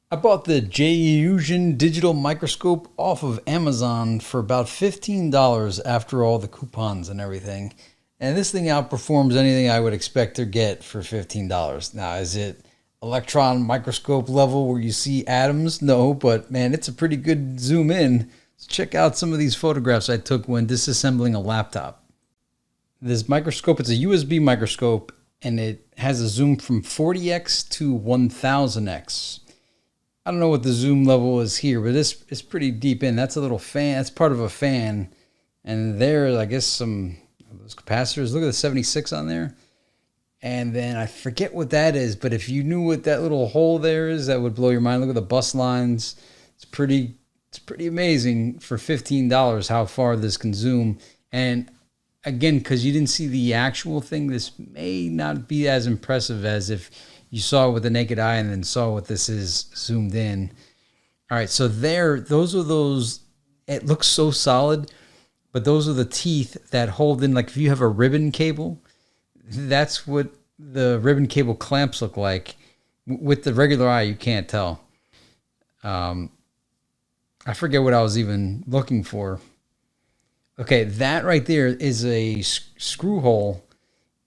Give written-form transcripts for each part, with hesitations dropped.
I bought the Jiusion digital microscope off of Amazon for about $15 after all the coupons and everything. And this thing outperforms anything I would expect to get for $15. Now, is it electron microscope level where you see atoms? No, but man, it's a pretty good zoom in. So check out some of these photographs I took when disassembling a laptop. This microscope, it's a USB microscope and it has a zoom from 40x to 1000x. I don't know what the zoom level is here, but it's pretty deep in. That's a little fan. That's part of a fan. And there, I guess, some of those capacitors. Look at the 76 on there. And then I forget what that is, but if you knew what that little hole there is, that would blow your mind. Look at the bus lines. It's pretty amazing for $15 how far this can zoom. And again, because you didn't see the actual thing, this may not be as impressive as if you saw it with the naked eye and then saw what this is zoomed in. All right, so those, it looks so solid, but those are the teeth that hold in, like if you have a ribbon cable, that's what the ribbon cable clamps look like. With the regular eye, you can't tell. I forget what I was even looking for. Okay, that right there is a screw hole.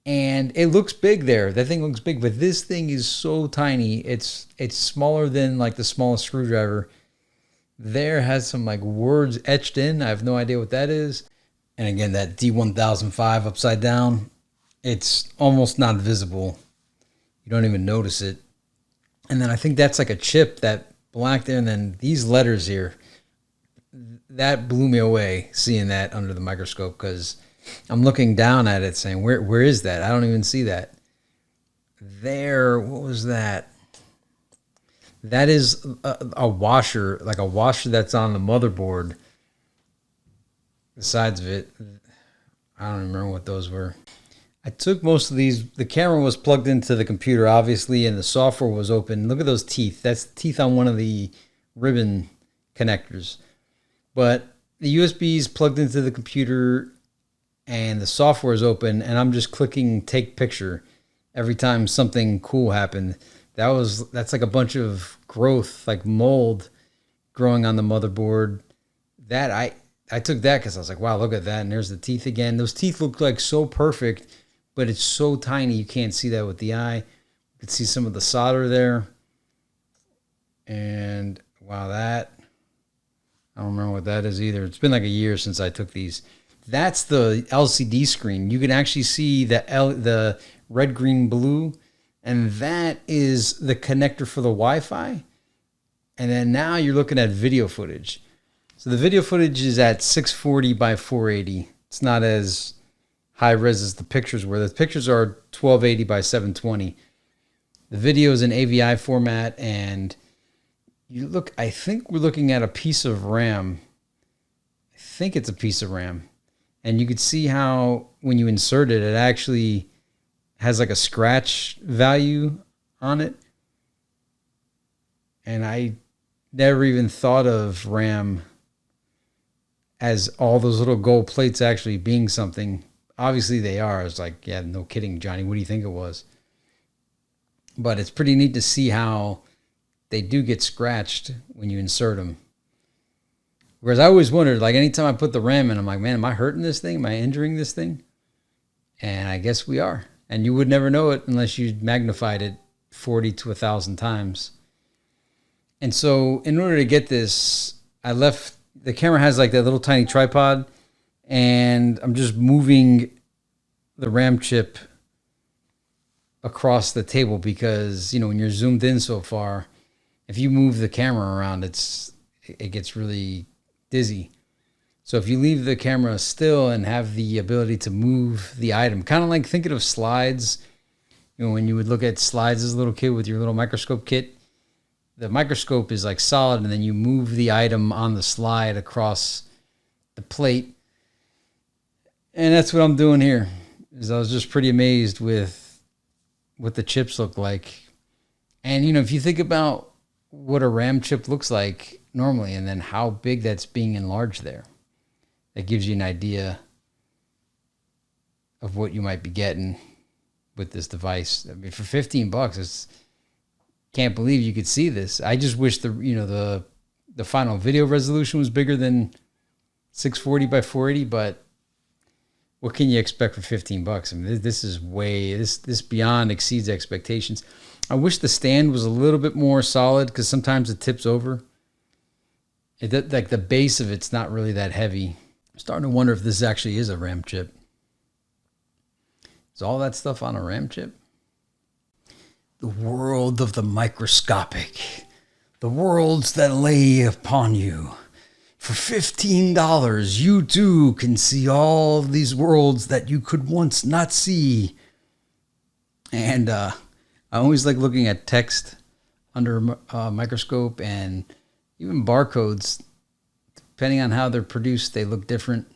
And it looks big there. That thing looks big, but this thing is so tiny. It's smaller than like the smallest screwdriver. There has some like words etched in. I have no idea what that is. And again, that D1005 upside down, it's almost not visible. You don't even notice it. And then I think that's like a chip, that black there. And then these letters here, that blew me away seeing that under the microscope, because I'm looking down at it saying, where is that? I don't even see that. There, what was that? That is a washer, like a washer that's on the motherboard. The sides of it, I don't remember what those were. I took most of these. The camera was plugged into the computer, obviously, and the software was open. Look at those teeth. That's the teeth on one of the ribbon connectors. But the USB is plugged into the computer and the software is open, and I'm just clicking take picture every time something cool happened. That's like a bunch of growth, like mold growing on the motherboard. That I took that because I was like, wow, look at that. And there's the teeth again. Those teeth look like so perfect, but it's so tiny you can't see that with the eye. You can see some of the solder there. And wow, that, I don't remember what that is either. It's been like a year since I took these. That's the LCD screen. You can actually see the red, green, blue, and that is the connector for the Wi-Fi. And then now you're looking at video footage. So the video footage is at 640 by 480. It's not as high res as the pictures were. The pictures are 1280 by 720. The video is in AVI format, and I think we're looking at a piece of RAM. I think it's a piece of RAM. And you could see how when you insert it, it actually has like a scratch value on it. And I never even thought of RAM as all those little gold plates actually being something. Obviously they are. It's like, yeah, no kidding, Johnny. What do you think it was? But it's pretty neat to see how they do get scratched when you insert them. Whereas I always wondered, like anytime I put the RAM in, I'm like, man, am I hurting this thing? Am I injuring this thing? And I guess we are. And you would never know it unless you magnified it 40 to 1,000 times. And so in order to get this, the camera has like that little tiny tripod, and I'm just moving the RAM chip across the table because, when you're zoomed in so far, if you move the camera around, it gets really dizzy. So if you leave the camera still and have the ability to move the item, kind of like thinking of slides, when you would look at slides as a little kid with your little microscope kit, the microscope is like solid, and then you move the item on the slide across the plate. And that's what I'm doing here. I was just pretty amazed with what the chips look like. And, if you think about what a RAM chip looks like normally, and then how big that's being enlarged there, that gives you an idea of what you might be getting with this device. I mean, for $15, Can't believe you could see this. I just wish the final video resolution was bigger than 640 by 480, but what can you expect for 15 bucks? I mean, this is this beyond exceeds expectations. I wish the stand was a little bit more solid because sometimes it tips over. Like the base of it's not really that heavy. I'm starting to wonder if this actually is a RAM chip. Is all that stuff on a RAM chip? The world of the microscopic. The worlds that lay upon you. For $15, you too can see all these worlds that you could once not see. And I always like looking at text under a microscope, and even barcodes. Depending on how they're produced, they look different.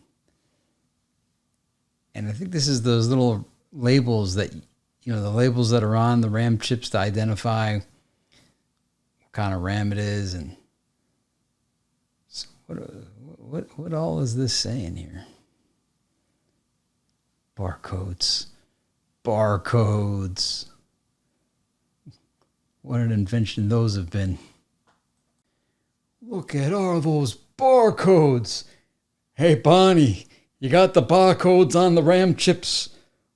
And I think this is those little labels that, the labels that are on the RAM chips to identify what kind of RAM it is. And so what all is this saying here? Barcodes. What an invention those have been. Look at all those barcodes. Hey, Bonnie, you got the barcodes on the RAM chips?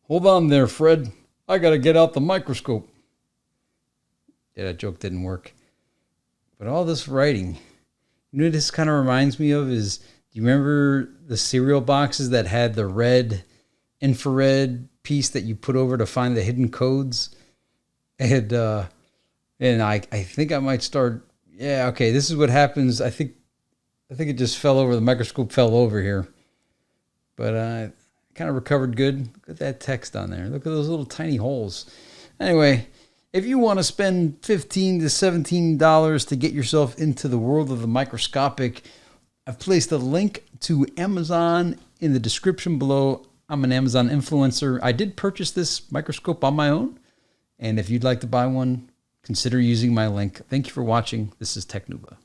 Hold on there, Fred. I got to get out the microscope. Yeah, that joke didn't work. But all this writing, what this kind of reminds me of is, do you remember the cereal boxes that had the red infrared piece that you put over to find the hidden codes? And I think I might start. Yeah, okay, this is what happens. I think it just fell over. The microscope fell over here. But I kind of recovered good. Look at that text on there. Look at those little tiny holes. Anyway, if you want to spend $15 to $17 to get yourself into the world of the microscopic, I've placed a link to Amazon in the description below. I'm an Amazon influencer. I did purchase this microscope on my own. And if you'd like to buy one, consider using my link. Thank you for watching. This is TechNuba.